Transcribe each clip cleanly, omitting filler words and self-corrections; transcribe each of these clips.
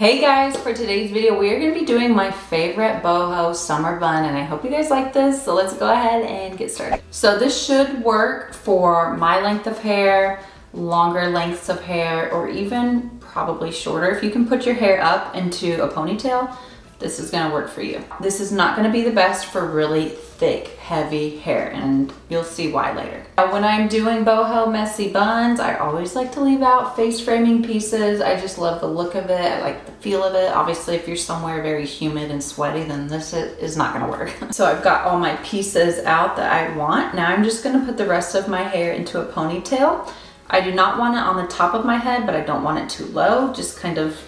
Hey guys, for today's video, we are going to be doing my favorite boho summer bun, and I hope you guys like this. So let's go ahead and get started. So this should work for my length of hair, longer lengths of hair, or even probably shorter. If you can put your hair up into a ponytail, this is going to work for you. This is not going to be the best for really thick, heavy hair, and you'll see why later. Now, when I'm doing boho messy buns, I always like to leave out face framing pieces. I just love the look of it. I like the feel of it. Obviously, if you're somewhere very humid and sweaty, then this is not going to work. So I've got all my pieces out that I want. Now I'm just going to put the rest of my hair into a ponytail. I do not want it on the top of my head, but I don't want it too low. Just kind of,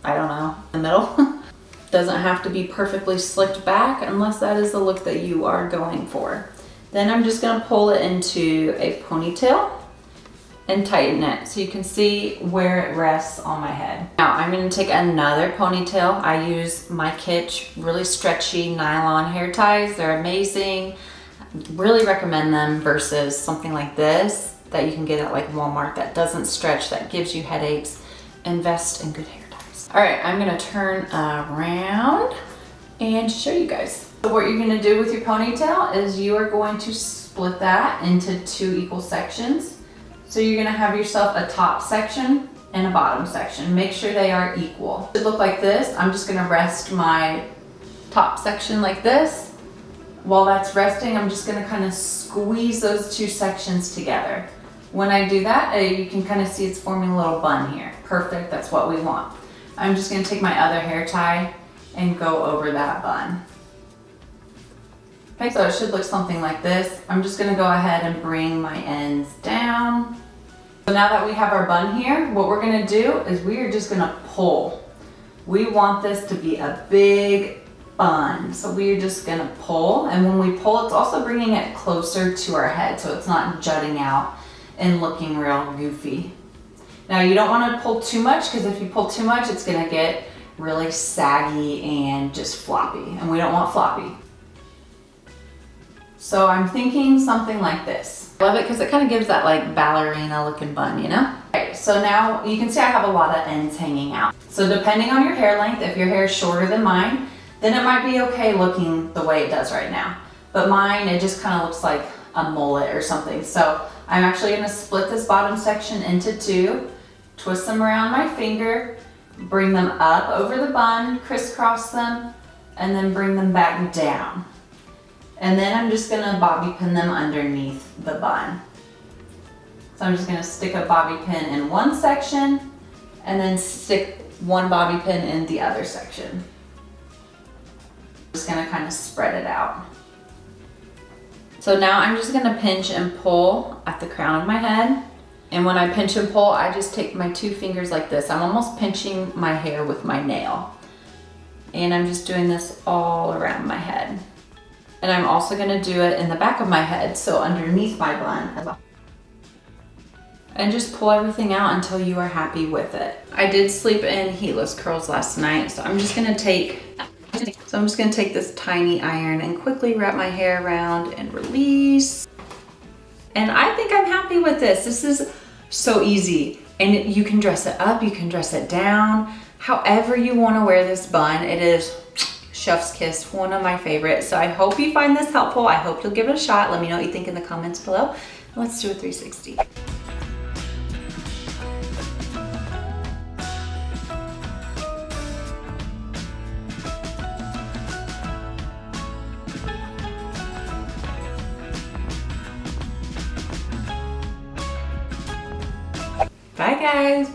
I don't know, in the middle. Doesn't have to be perfectly slicked back unless that is the look that you are going for. Then I'm just going to pull it into a ponytail and tighten it so you can see where it rests on my head. Now I'm going to take another ponytail. I use my Kitsch really stretchy nylon hair ties. They're amazing. Really recommend them versus something like this that you can get at like Walmart that doesn't stretch, that gives you headaches. Invest in good hair. All right, I'm gonna turn around and show you guys. So what you're gonna do with your ponytail is you are going to split that into two equal sections. So you're gonna have yourself a top section and a bottom section. Make sure they are equal. It look like this. I'm just gonna rest my top section like this. While that's resting, I'm just gonna kind of squeeze those two sections together. When I do that, you can kind of see it's forming a little bun here. Perfect, that's what we want. I'm just going to take my other hair tie and go over that bun. Okay, so it should look something like this. I'm just going to go ahead and bring my ends down. So now that we have our bun here, what we're going to do is we are just going to pull. We want this to be a big bun. So we are just going to pull, and when we pull, it's also bringing it closer to our head so it's not jutting out and looking real goofy. Now you don't want to pull too much, because if you pull too much, it's going to get really saggy and just floppy, and we don't want floppy. So I'm thinking something like this. Love it because it kind of gives that like ballerina looking bun, you know? Okay, so now you can see I have a lot of ends hanging out. So depending on your hair length, if your hair is shorter than mine, then it might be okay looking the way it does right now. But mine, it just kind of looks like a mullet or something. So I'm actually going to split this bottom section into two. Twist them around my finger, bring them up over the bun, crisscross them, and then bring them back down. And then I'm just gonna bobby pin them underneath the bun. So I'm just gonna stick a bobby pin in one section and then stick one bobby pin in the other section. Just gonna kind of spread it out. So now I'm just gonna pinch and pull at the crown of my head. And when I pinch and pull, I just take my two fingers like this. I'm almost pinching my hair with my nail. And I'm just doing this all around my head. And I'm also gonna do it in the back of my head, so underneath my bun as well. And just pull everything out until you are happy with it. I did sleep in heatless curls last night, so I'm just gonna take this tiny iron and quickly wrap my hair around and release. And I think I'm happy with this. This is so easy. And you can dress it up, you can dress it down. However you wanna wear this bun, it is chef's kiss, one of my favorites. So I hope you find this helpful. I hope you'll give it a shot. Let me know what you think in the comments below. Let's do a 360. Bye guys.